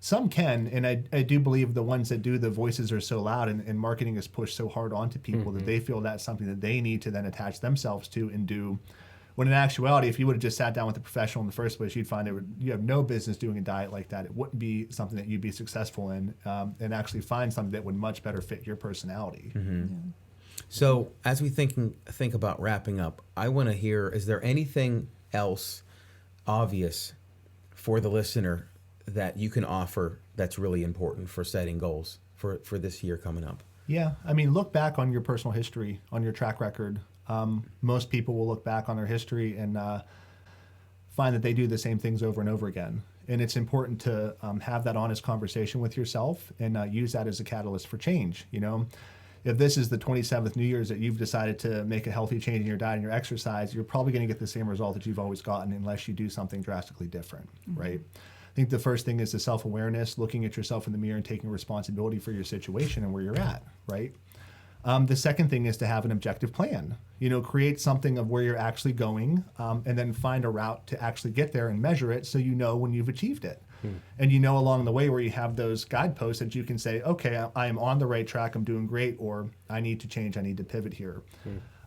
Speaker 3: Some can, and I do believe the ones that do, the voices are so loud and marketing is pushed so hard onto people that they feel that's something that they need to then attach themselves to and do. When in actuality, if you would have just sat down with a professional in the first place, you'd find you have no business doing a diet like that. It wouldn't be something that you'd be successful in, and actually find something that would much better fit your personality.
Speaker 2: So as we think about wrapping up, I want to hear, is there anything else obvious for the listener that you can offer that's really important for setting goals for this year coming up?
Speaker 3: Yeah, look back on your personal history, on your track record. Most people will look back on their history and find that they do the same things over and over again. And it's important to have that honest conversation with yourself and use that as a catalyst for change. If this is the 27th New Year's that you've decided to make a healthy change in your diet and your exercise, you're probably going to get the same result that you've always gotten unless you do something drastically different, right? I think the first thing is the self-awareness, looking at yourself in the mirror and taking responsibility for your situation and where you're at, right? The second thing is to have an objective plan. Create something of where you're actually going, and then find a route to actually get there and measure it so you know when you've achieved it. And along the way where you have those guideposts that you can say, okay, I am on the right track, I'm doing great, or I need to change, I need to pivot here.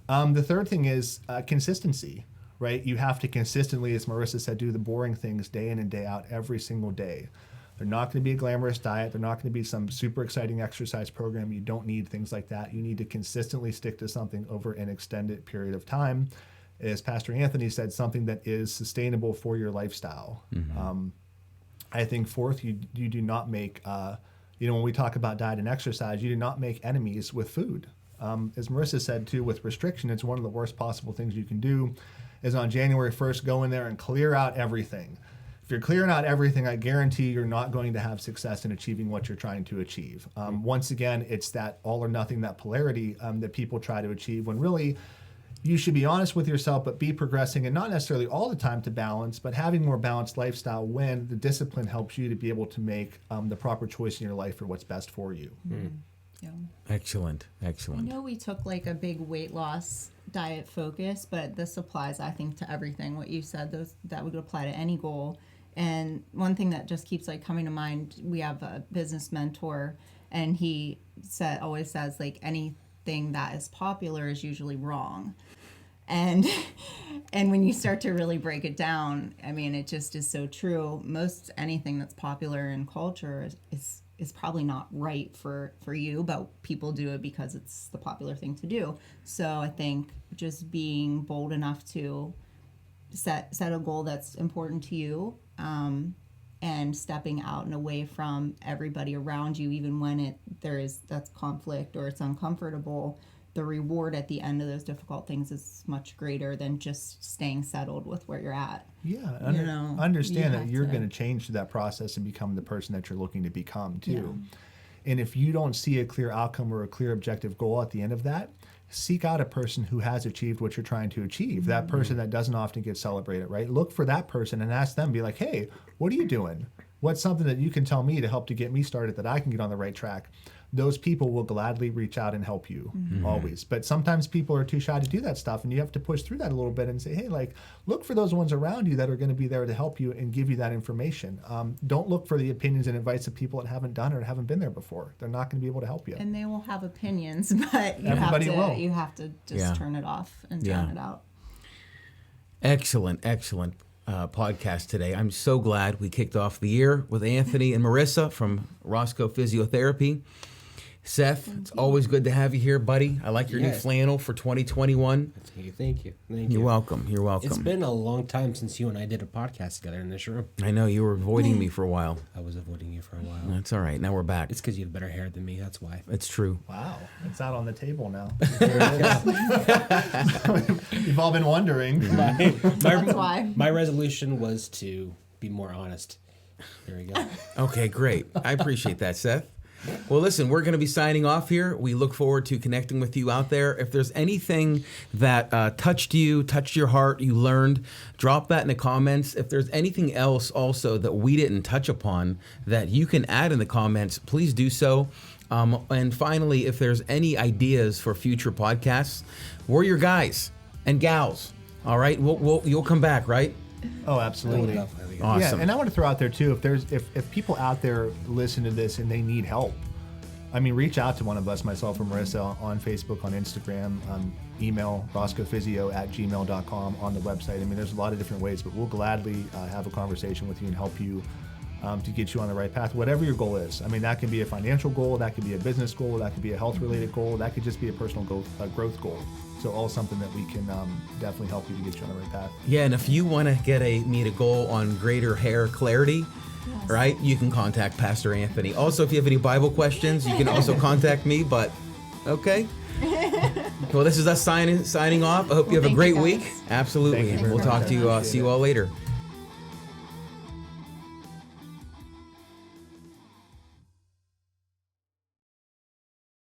Speaker 3: The third thing is consistency, right? You have to consistently, as Marissa said, do the boring things day in and day out every single day. They're not going to be a glamorous diet. They're not going to be some super exciting exercise program. You don't need things like that. You need to consistently stick to something over an extended period of time. As Pastor Anthony said, something that is sustainable for your lifestyle. I think fourth, you do not make, when we talk about diet and exercise, you do not make enemies with food. As Marissa said too, with restriction, it's one of the worst possible things you can do is on January 1st, go in there and clear out everything. If you're clearing out everything, I guarantee you're not going to have success in achieving what you're trying to achieve. Once again, it's that all or nothing, that polarity that people try to achieve when really you should be honest with yourself, but be progressing and not necessarily all the time to balance, but having more balanced lifestyle when the discipline helps you to be able to make the proper choice in your life for what's best for you.
Speaker 4: Yeah.
Speaker 2: Excellent.
Speaker 4: I know we took like a big weight loss diet focus, but this applies, I think, to everything. What you said, that would apply to any goal. And one thing that just keeps like coming to mind, we have a business mentor, and he always says like anything that is popular is usually wrong. And when you start to really break it down, it just is so true. Most anything that's popular in culture is probably not right for you, but people do it because it's the popular thing to do. So I think just being bold enough to set a goal that's important to you, and stepping out and away from everybody around you, even when that's conflict or it's uncomfortable, the reward at the end of those difficult things is much greater than just staying settled with where you're at.
Speaker 3: Yeah, understand that you're going to change through that process and become the person that you're looking to become too. Yeah. And if you don't see a clear outcome or a clear objective goal at the end of that, seek out a person who has achieved what you're trying to achieve, that person that doesn't often get celebrated, right? Look for that person and ask them, be like, hey, what are you doing? What's something that you can tell me to help to get me started that I can get on the right track? Those people will gladly reach out and help you always. But sometimes people are too shy to do that stuff, and you have to push through that a little bit and say, hey, like, look for those ones around you that are going to be there to help you and give you that information. Don't look for the opinions and advice of people that haven't done it or haven't been there before. They're not going to be able to help you.
Speaker 4: And they will have opinions, but
Speaker 3: Everybody will.
Speaker 4: you have to just turn it off and drown it out.
Speaker 2: Excellent podcast today. I'm so glad we kicked off the year with Anthony and Marissa from Roscoe Physiotherapy. Seth, it's always good to have you here, buddy. I like your new flannel for 2021.
Speaker 1: Thank you.
Speaker 2: You're welcome. You're welcome.
Speaker 1: It's been a long time since you and I did a podcast together in this room.
Speaker 2: I know you were avoiding me for a while.
Speaker 1: I was avoiding you for a while.
Speaker 2: That's all right. Now we're back.
Speaker 1: It's because you have better hair than me. That's why.
Speaker 2: It's true.
Speaker 3: Wow, it's out on the table now. There it is. You've all been wondering.
Speaker 4: That's why.
Speaker 1: My resolution was to be more honest. There we go.
Speaker 2: Okay, great. I appreciate that, Seth. Well, listen, we're going to be signing off here. We look forward to connecting with you out there. If there's anything that touched your heart, you learned, drop that in the comments. If there's anything else also that we didn't touch upon that you can add in the comments, please do so. And finally, if there's any ideas for future podcasts, we're your guys and gals. All right, you'll come back, right?
Speaker 3: Oh, absolutely.
Speaker 2: Awesome.
Speaker 3: Yeah, and I want to throw out there too, if people out there listen to this and they need help, I mean, reach out to one of us, myself or Marissa, on Facebook, on Instagram, email roscoephysio@gmail.com, on the website. I mean, there's a lot of different ways, but we'll gladly have a conversation with you and help you to get you on the right path, whatever your goal is. I mean, that can be a financial goal, that could be a business goal, that could be a health-related goal, that could just be a personal growth goal. So all something that we can definitely help you to get you on the right path.
Speaker 2: Yeah, and if you want to meet a goal on greater hair clarity, right, you can contact Pastor Anthony. Also, if you have any Bible questions, you can also contact me, but okay. Well, this is us signing off. I hope you have a great week. Absolutely.
Speaker 3: Thank you very
Speaker 2: We'll
Speaker 3: much.
Speaker 2: talk to you, see you all later.